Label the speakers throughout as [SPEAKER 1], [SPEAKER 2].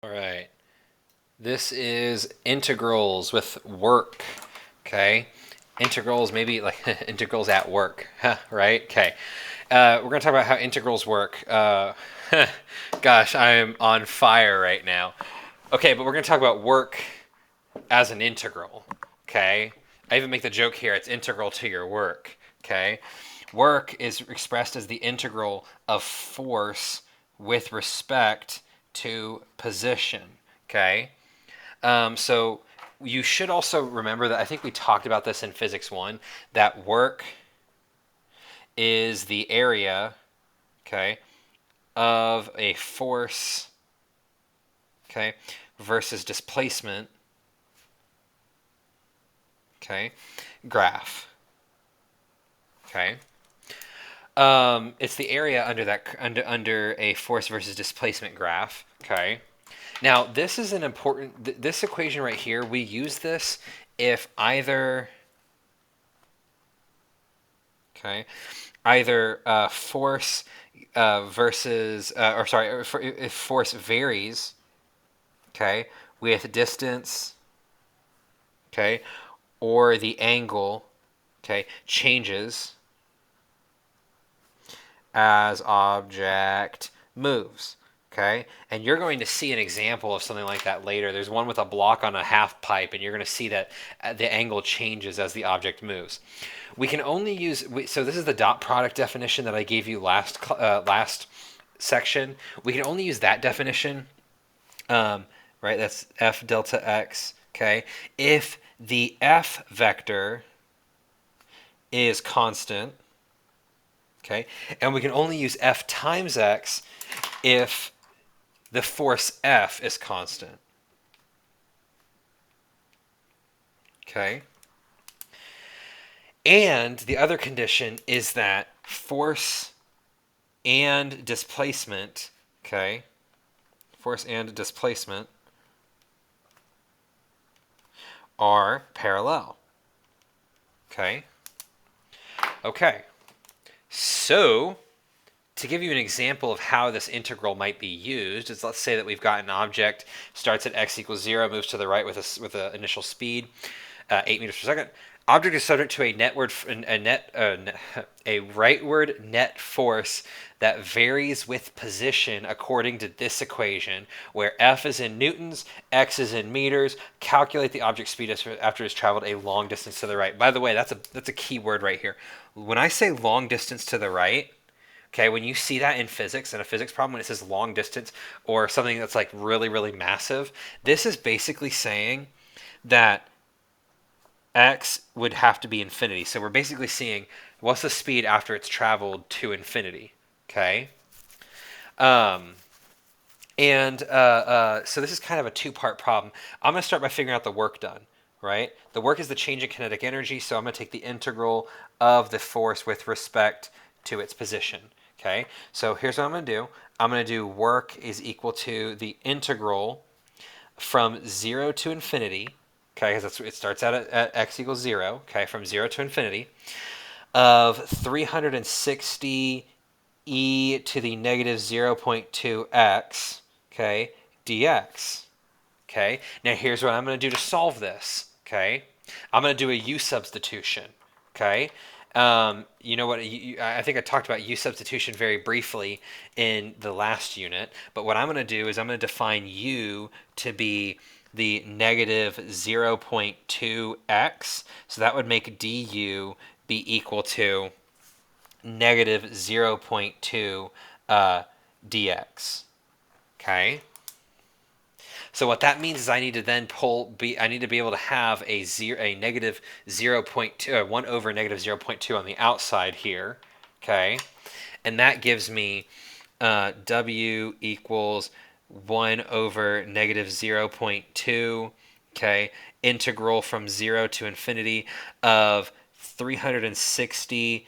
[SPEAKER 1] All right. This is integrals with work. Okay. Integrals, maybe like integrals at work, right? Okay. We're going to talk about how integrals work. Gosh, I am on fire right now. Okay, but we're going to talk about work as an integral. Okay. I even make the joke here, it's integral to your work. Okay. Work is expressed as the integral of force with respect to position. Okay. So you should also remember that I think we talked about this in Physics 1 that work is the area, okay, of a force, okay, versus displacement, okay, graph, okay. It's the area under that under a force versus displacement graph, okay. Now this is an important this equation right here. We use this if either force versus, or sorry, if force varies, okay, with distance, okay, or the angle, okay, changes as object moves. Okay, and you're going to see an example of something like that later. There's one with a block on a half pipe, and you're going to see that the angle changes as the object moves. We can only use, so this is the dot product definition that I gave you last section. We can only use that definition, right? That's f delta x, okay? If the f vector is constant, okay? And we can only use f times x if the force F is constant. Okay? And the other condition is that force and displacement, okay? Force and displacement are parallel. Okay? Okay. So, to give you an example of how this integral might be used is, let's say that we've got an object starts at x equals 0, moves to the right with an initial speed 8 meters per second. Object is subject to a a rightward net force that varies with position according to this equation, where F is in newtons, x is in meters. Calculate the object speed after it's traveled a long distance to the right. By the way, that's a key word right here. When I say long distance to the right, okay, when you see that in physics, in a physics problem, when it says long distance or something that's like really, really massive, this is basically saying that x would have to be infinity. So we're basically seeing what's the speed after it's traveled to infinity. Okay. Um, so this is kind of a two-part problem. I'm going to start by figuring out the work done, right? The work is the change in kinetic energy, so I'm going to take the integral of the force with respect to its position. Okay, so here's what I'm going to do. I'm going to do work is equal to the integral from 0 to infinity, okay, because it starts out at x equals 0, okay, from 0 to infinity, of 360 e to the negative 0.2x, okay, dx. Okay, now here's what I'm going to do to solve this. Okay, I'm going to do a u substitution. Okay, you know what? I think I talked about u substitution very briefly in the last unit, but what I'm going to do is I'm going to define u to be the negative 0.2x. So that would make du be equal to negative 0.2 dx. Okay. So what that means is I need to then I need to be able to have a negative 0.2, 1 over negative 0.2 on the outside here, okay? And that gives me W equals 1 over negative 0.2, okay? Integral from 0 to infinity of 360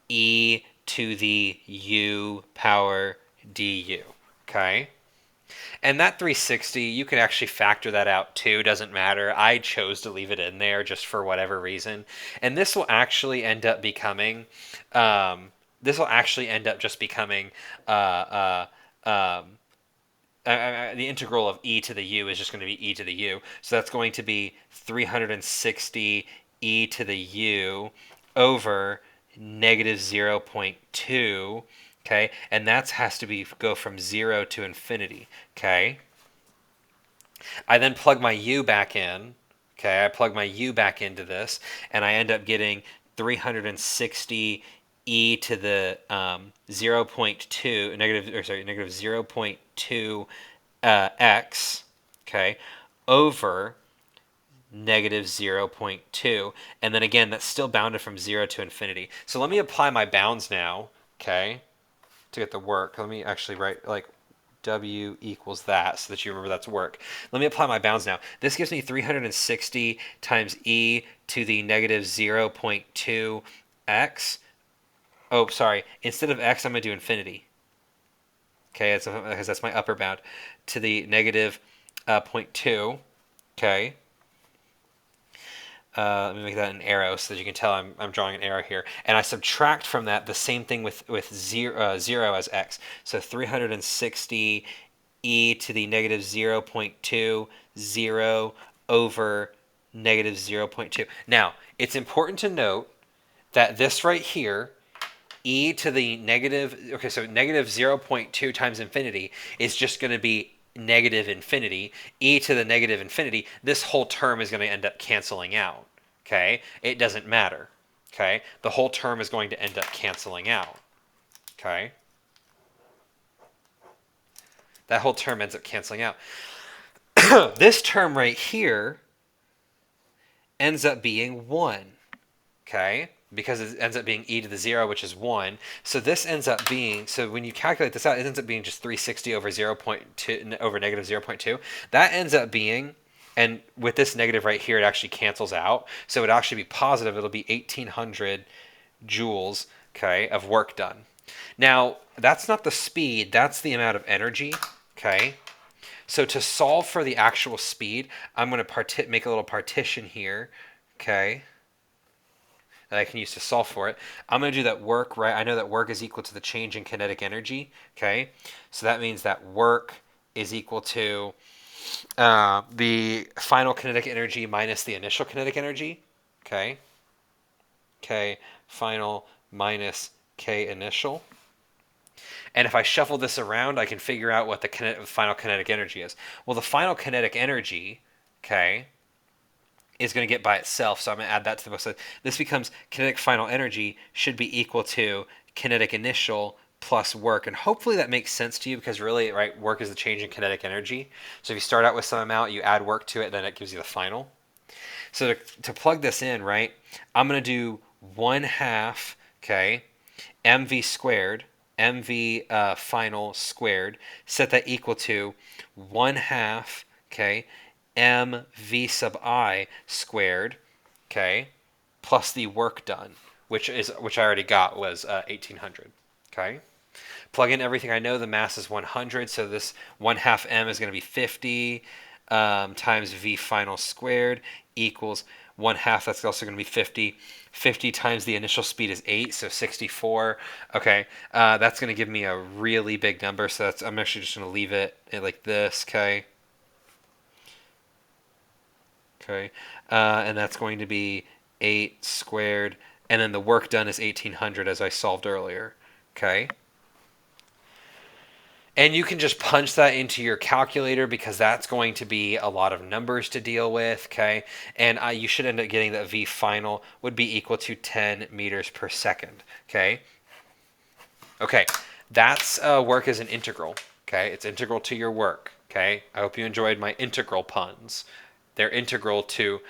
[SPEAKER 1] e to the u power du, okay? And that 360, you can actually factor that out too, doesn't matter. I chose to leave it in there just for whatever reason. And this will actually end up becoming, this will actually end up just becoming uh, um, the integral of e to the u is just going to be e to the u. So that's going to be 360 e to the u over negative 0.2. Okay, and that has to be go from 0 to infinity. Okay, I then plug my u back in. Okay, I plug my u back into this, and I end up getting 360 e to the 0.2 negative 0.2 x, okay, over negative 0.2, and then again that's still bounded from 0 to infinity. So let me apply my bounds now, okay, to get the work. Let me actually write like W equals that so that you remember that's work. Let me apply my bounds now. This gives me 360 times e to the negative 0.2 x. Oh, sorry. Instead of x, I'm going to do infinity. Okay, because that's my upper bound. To the negative 0.2. Okay. Let me make that an arrow so that you can tell I'm drawing an arrow here. And I subtract from that the same thing with 0 as x. So 360 e to the negative 0.2, 0 over negative 0.2. Now, it's important to note that this right here, e to the negative, okay, so negative 0.2 times infinity is just going to be negative infinity. E to the negative infinity, this whole term is going to end up canceling out. Okay, it doesn't matter. Okay, the whole term is going to end up canceling out. Okay, that whole term ends up canceling out. This term right here ends up being 1. Okay, because it ends up being e to the 0, which is 1. So this ends up being, so when you calculate this out, it ends up being just 360 over 0.2 over negative 0.2. That ends up being, and with this negative right here, it actually cancels out. So it would actually be positive. It'll be 1800 joules, okay, of work done. Now, that's not the speed, that's the amount of energy, okay? So to solve for the actual speed, I'm going to make a little partition here, okay, that I can use to solve for it. I'm going to do that work, right? I know that work is equal to the change in kinetic energy, okay? So that means that work is equal to the final kinetic energy minus the initial kinetic energy, okay? K final minus K initial. And if I shuffle this around, I can figure out what the final kinetic energy is. Well, the final kinetic energy, okay, is going to get by itself. So I'm going to add that to the book. So this becomes kinetic final energy should be equal to kinetic initial plus work. And hopefully that makes sense to you because really, right, work is the change in kinetic energy. So if you start out with some amount, you add work to it, then it gives you the final. So to plug this in, right, I'm going to do 1/2, okay, mv squared, mv final squared, set that equal to 1/2, okay, mv sub I squared, okay, plus the work done, which I already got was 1800, okay. Plug in everything I know. The mass is 100, so this 1/2 m is going to be 50 times v final squared equals 1/2. That's also going to be 50. 50 times the initial speed is 8, so 64. Okay, that's going to give me a really big number, so I'm actually just going to leave it like this, okay? Okay, and that's going to be 8 squared, and then the work done is 1800 as I solved earlier, okay? And you can just punch that into your calculator because that's going to be a lot of numbers to deal with, okay? And you should end up getting that V final would be equal to 10 meters per second, okay? Okay, that's work as an integral, okay? It's integral to your work, okay? I hope you enjoyed my integral puns. They're integral to